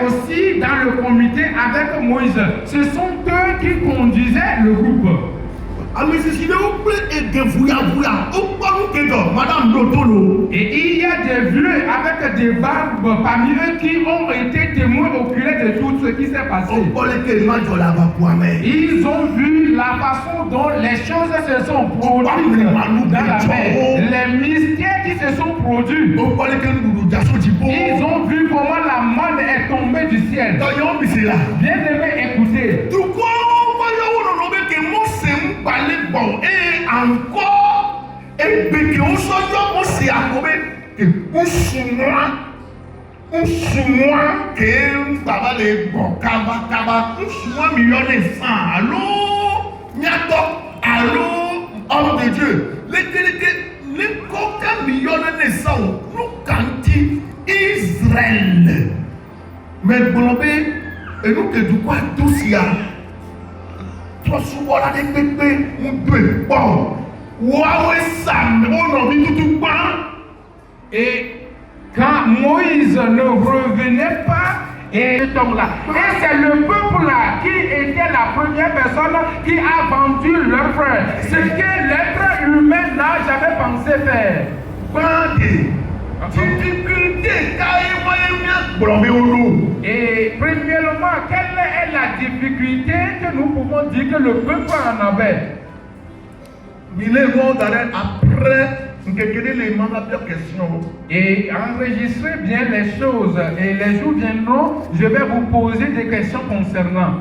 aussi dans le comité avec Moïse. Ce sont eux qui conduisaient le groupe. Et il y a des vieux avec des barbes parmi eux qui ont été témoins oculaires de tout ce qui s'est passé. Ils ont vu la façon dont les choses se sont produites dans la mer, les mystères qui se sont produits. Ils ont vu comment la manne est tombée du ciel. Bien aimé, écoutez. Et encore, et que on soit on s'est accordé que un soin que ça les bon kaba un soin millionnaire sans allô homme de Dieu les coquins millionnaires sans nous canti Israël mais bon et nous que du quoi tous y a et quand Moïse ne revenait pas, et c'est le peuple là qui était la première personne qui a vendu leur frère. Ce que l'être humain n'a jamais pensé faire. Et premièrement, quelle est la difficulté que nous pouvons dire que le peuple en avait? Et enregistrez bien les choses. Et les jours viendront, je vais vous poser des questions concernant.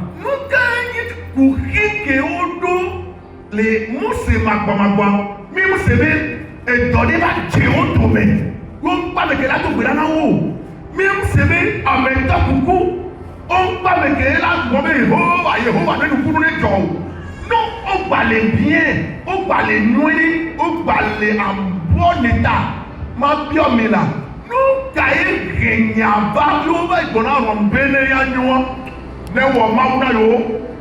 Non, on balait bien, on balait noyer, on balait en bon état. Ma biome là, nous caillons Kenyaba, nous va y connaître un bénéyanyo, ne wa mauna yo,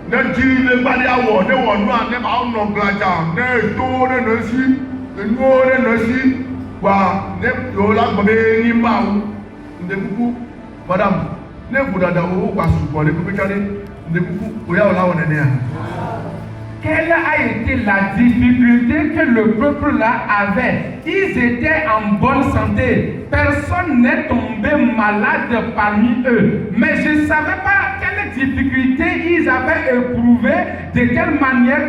ne dit ne balé à wo, ne wa noa, ne ma on glada, ne to ne si, ne si, wa ne yo la babé ni maou, ne beaucoup, madame, ne vous dada ou wa support, ne vous calez, ne beaucoup, oya la on est né. Quelle a été la difficulté que le peuple là avait? Ils étaient en bonne santé. Personne n'est tombé malade parmi eux. Mais je ne savais pas quelle difficulté ils avaient éprouvé, de quelle manière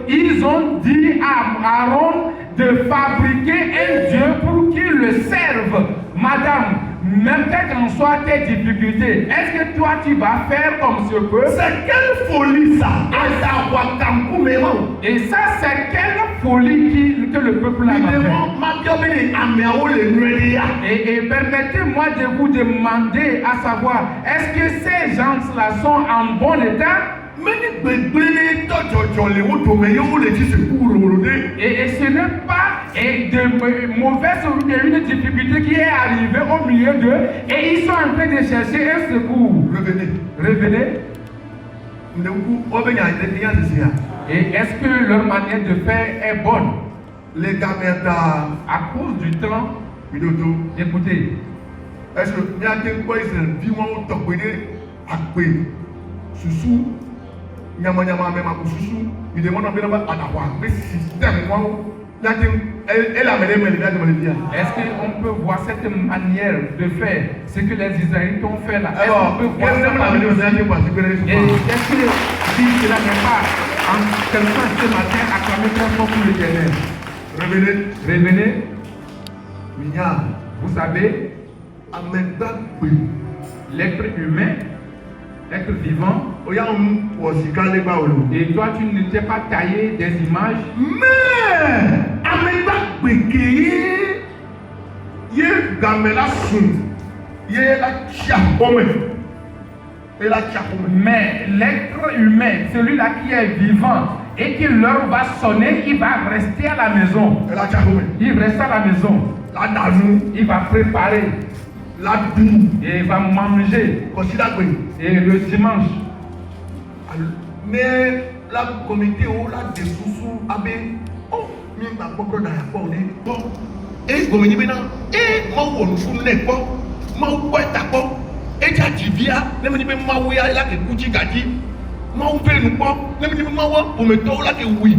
qu'ils ont dit à Aaron de fabriquer un Dieu pour qu'il le serve. Madame, même quelles qu'en soient tes difficultés, est-ce que toi tu vas faire comme ce peuple? C'est quelle folie ça? Et ça, c'est quelle folie que le peuple a fait? Et permettez-moi de vous demander à savoir, est-ce que ces gens-là sont en bon état? Et ce n'est pas de mauvaise une difficulté qui est arrivée au milieu d'eux et ils sont en train de chercher un secours. Revenez. Et est-ce que leur manière de faire est bonne? Les gamins à cause du temps, écoutez. Est-ce que il y a des quoi ils vivent au top à quoi sous nyama même à sous il demande à venir à la mais système moi elle a mené les gars de Bolivie. Est-ce qu'on peut voir cette manière de faire ce que les Israélites ont fait là? Est-ce qu'on peut voir cette manière? Et est-ce que si cela n'est pas en quelqu'un ce matin acclamer très fort pour l'Éternel? Revenez. Vous savez, l'être humain, être vivant, et toi tu n'étais pas taillé des images. Mais l'être humain, celui-là qui est vivant et qui l'heure va sonner, il va rester à la maison. Il reste à la maison. Il va préparer. Et il va manger. Et le dimanche. Mais la communauté la des sous oh mais ma propre d'accord et comme maintenant et moi on fout n'est pas moi ouais d'accord eja divia ne me ni be mawu ya la ke kuji gaji mawu pe nu po ne me ni be mawu o me to la ke wi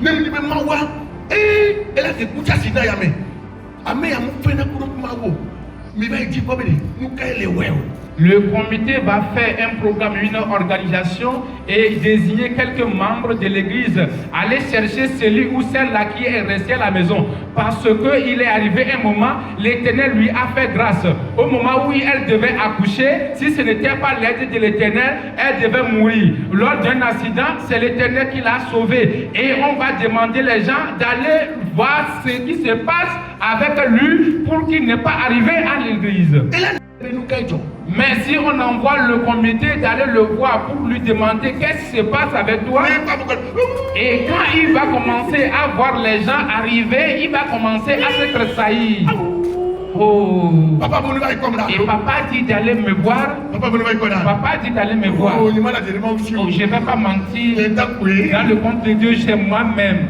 ne me ni be mawu la ke kuja sina ya me ame ya mu fe na ku mawu mi ba ji po be ni nu ka ele we. Le comité va faire un programme, une organisation et désigner quelques membres de l'église. Aller chercher celui ou celle-là qui est resté à la maison. Parce qu'il est arrivé un moment, l'Éternel lui a fait grâce. Au moment où elle devait accoucher, si ce n'était pas l'aide de l'Éternel, elle devait mourir. Lors d'un accident, c'est l'Éternel qui l'a sauvée. Et on va demander les gens d'aller voir ce qui se passe avec lui pour qu'il n'ait pas arrivé à l'église. Mais si on envoie le comité d'aller le voir pour lui demander qu'est-ce qui se passe avec toi, et quand il va commencer à voir les gens arriver, il va commencer à se tressaillir. Oh. Et papa dit d'aller me voir. Papa dit d'aller me voir. Oh, je ne vais pas mentir. Dans le compte de Dieu, c'est moi-même.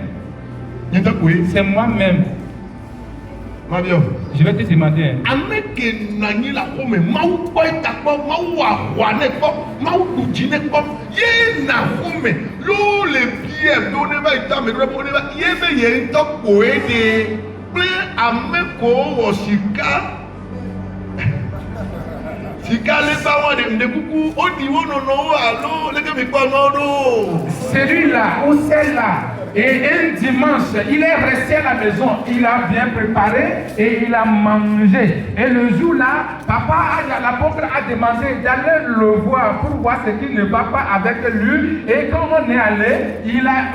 C'est moi-même. Je vais te demander. Celui-là ou celle-là. Et un dimanche, il est resté à la maison, il a bien préparé et il a mangé. Et le jour-là, l'apôtre a demandé d'aller le voir pour voir ce qui ne va pas avec lui. Et quand on est allé, elle a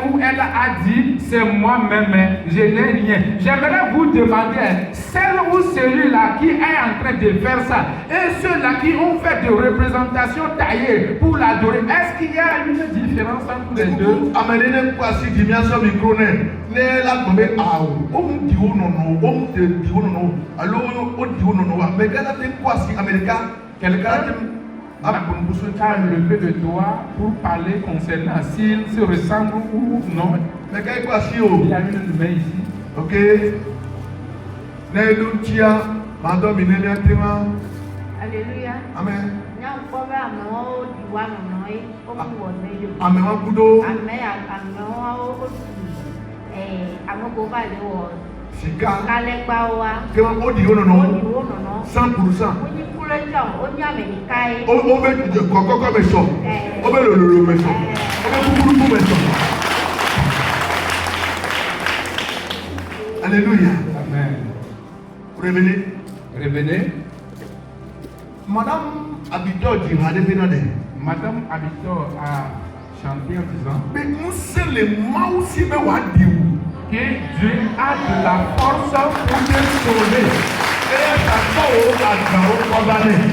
dit, c'est moi-même, je n'ai rien. J'aimerais vous demander, celle ou celui-là qui est en train de faire ça, et ceux-là qui ont fait des représentations taillées pour l'adorer, est-ce qu'il y a une différence entre les deux? Micro ne la tombe awo o mu di o nono o mu te di o nono alo o di o nono wa mais kana te quoi si américain quelqu'un a levé le doigt pour parler concernant s'il se ressemble ou non. Mais qu'est-ce quoi si o il y a une main ici. OK ne lutia madame ne tema Alléluia. Amen. Amen. Kudo. Sika. Kema odi ono no. 100%. O be je kokoko me so. O be lolo me so. O be kukuru me so. Alléluia. Amen. Revenez. Madame Abidor dit Hadebinade. Madame Abidor a chanté en disant mais nous c'est les mains aussi me wadiou. Que Dieu a de la force pour te sauver.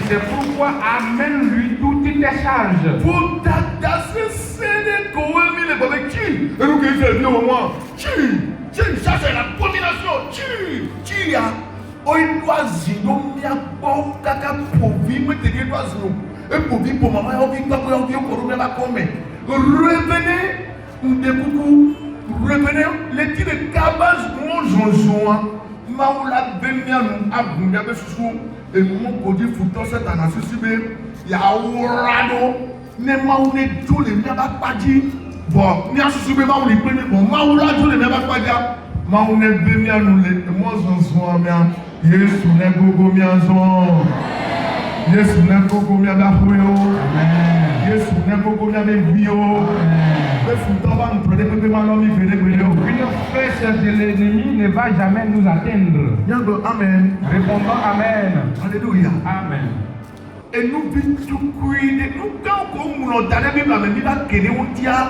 C'est pourquoi amène-lui toutes tes charges. Pour t'adasser, c'est de Koemi le bébé qui. Et nous qui c'est bien au moins. Qui. Ça c'est la combinaison. Qui a. Oidoazino mia bo kaka povi me te doazino. Et povi pour maman on vient pas pour on corona la comme. Revenez de coucou. Revenez les tirs de cabage mon jonjoa. Maoula bemia nous abunga be susu et mon codi fouton cette année subé. Ya orado ne maoune tous les mia ba padi. Bon, ni asusu be maouli premier bon maoula tous les mia ba padi. Maoune bemia nous les mon jonjoa mia. Yesu ne gogo mianzo. Yesu ne gogo miagahuyo. Yesu ne gogo miabevio. Une flèche de l'ennemi ne va jamais nous atteindre. Amen. Répondons Amen. Alléluia. Amen. Et nous vivons nous quand on a donné même la même vie on tient.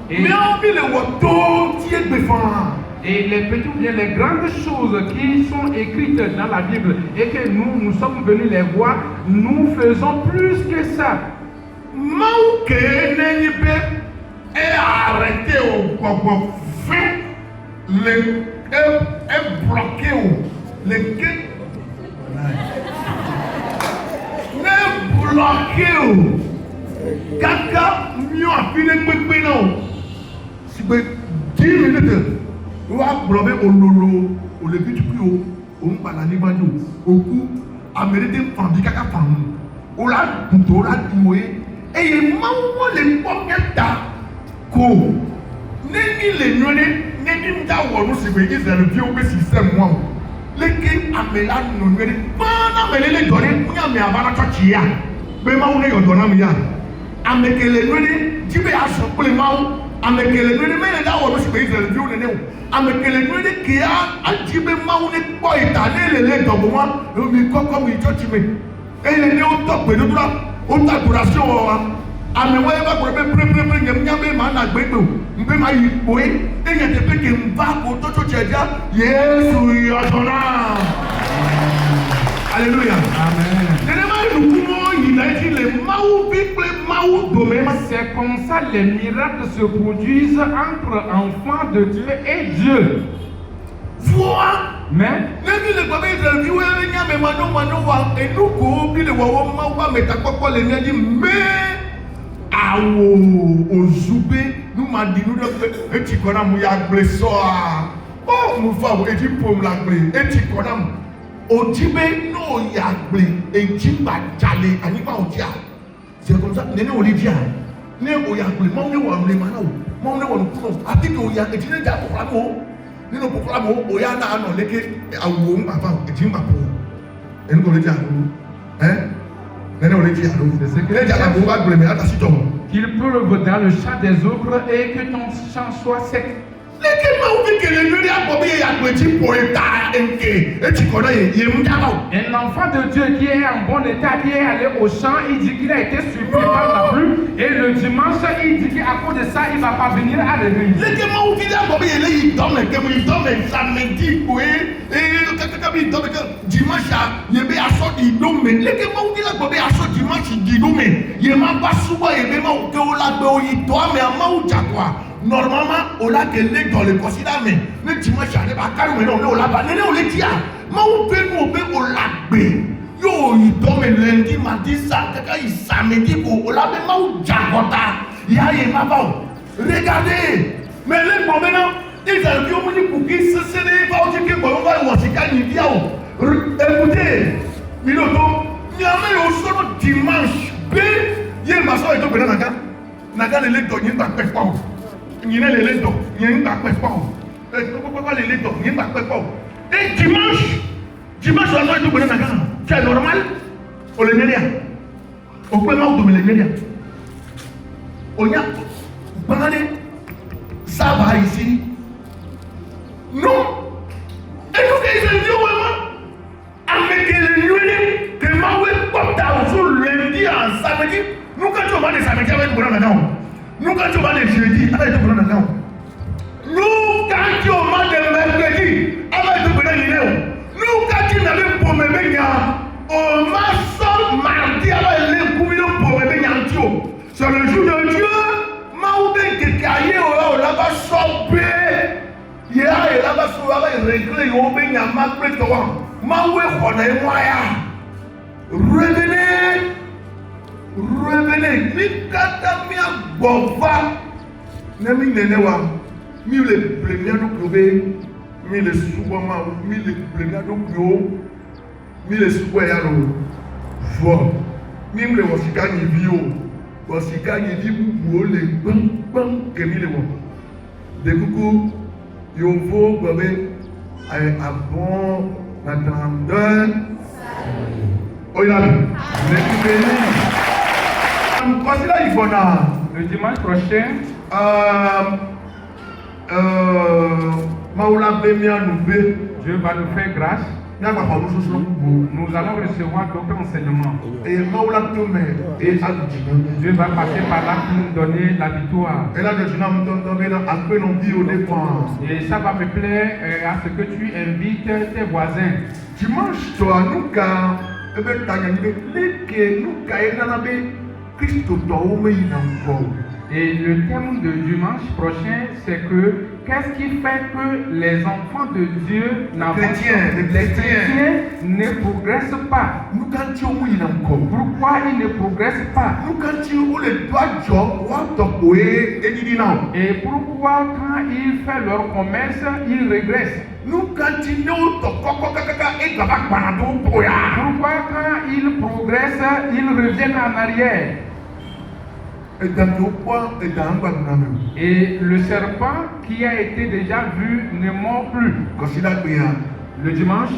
Mais on vit le retour qui est défend. Et les petites ou bien les grandes choses qui sont écrites dans la Bible et que nous sommes venus les voir, nous faisons plus que ça. Manque est arrêté au fait est bloqué au le bloqué au caca mieux à finir de non si 10 minutes on va bloquer au lolo au le but du plus haut on va la limagne au coup à mériter fandi caca fandi la buto la doué et maman les pommes ko neni le nyone neni mda wonu se be Israel bi o be system mo leke amela no nyone bana melele dore munya me abana church ya be mawo ne yodona mi ya amekele nyone jibe aso pole mawo amekele nyone mele da wonu se be Israel bi o ne amekele nyone kia ajibe mawo ne po ita ne le dobo wa mi koko mi church me ele ne o to pe do dura o ta adoration wa amewo eba ko be pre nyem nyame ma na gbegbe mbe ma yi poe enya te pe ke mba ko to to cheja Yesu yodona. Alléluia. Amen. C'est comme ça les miracles se produisent entre enfants de Dieu et Dieu. Mais awo ozube nu ma di nu de eti kona mu ya gble so a o mu fa wo eti pom la gble eti kona mu ojibe no ya gble eti ba jale ani ba oja c'est comme ça nene o le dia ne o ya gble mo ne wo le ma na o mo ne wo no ati ke o ya eti ne ja ko mo nínú pokora mo o ya na no leke awo n baba eti n baba eni ko le dia qu'il pleuve dans le champ des autres et que ton champ soit sec. Un enfant de Dieu qui est en bon état, qui est allé au champ, il dit qu'il a été surpris par la pluie. Et le dimanche, il dit qu'à cause de ça, il ne va pas venir à l'église. Normalement, on l'a gagné dans le considère, mais le dimanche, il va calmer, on l'a pas, on l'a dit, mais on peut, on l'a bé. Yo, il tombe lundi, mardi, samedi, on l'a même au Jakota. Il y a un maman. Regardez, mais les moments, ils ont vu au niveau pour qui se sénève, pas au dire que on va voir si quand il vient. Écoutez, Miloto, il y a même au solo dimanche, il y a un maçon et tout, Naga le lecteur, il n'y a pas de pas. Il y a les lecteurs, il n'y a pas de pas. Les lecteurs, il n'y a pas de pas. Et dimanche, on va tout Naga. C'est normal, on le met là. On peut pas vous le mettre là. On y a parlé, ça va ici. Non. Et nous, les gens, avec les nuits, que ma web porte à vous lundi en samedi, nous, quand on va les samedis avec le Bonanadon, nous, quand on va les jeudis avec le Bonanadon, nous, quand on va les mercredis avec le Bonanadon, nous, quand on avait pour me mettre on va sortir mardi avec les couillons pour me mettre. C'est le jour de Dieu. Maoubé qui caillé on va sortir. Il va sortir régler on va y marquer toi. Maoué connaît moi revenez. Ni katamia bova. Nemi nenewa. Mi le premier nous prouver. Mi le soubama. Mi le premier nous prouver. Mi le soubama. Voix. Mi le wasika ni bio. Wasika ni di bubu le bang que mi le wo. De coucou. Yo vo babé. Ay abon. La grandeur. Oya. Le dimanche prochain, Dieu va nous faire grâce. Nous allons recevoir d'autres enseignements. Et Dieu va passer par là pour nous donner la victoire. Et ça va me plaire à ce que tu invites tes voisins. Dimanche, toi, nous, et le thème de dimanche prochain, c'est que qu'est-ce qui fait que les enfants de Dieu les chrétiens ne progressent pas? Pourquoi ils ne progressent pas? Et pourquoi quand ils font leur commerce, ils régressent? nous continuons et Pourquoi quand ils progressent, ils reviennent en arrière? Et le serpent qui a été déjà vu ne mord plus. Le dimanche,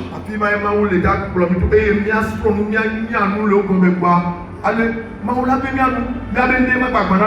par là,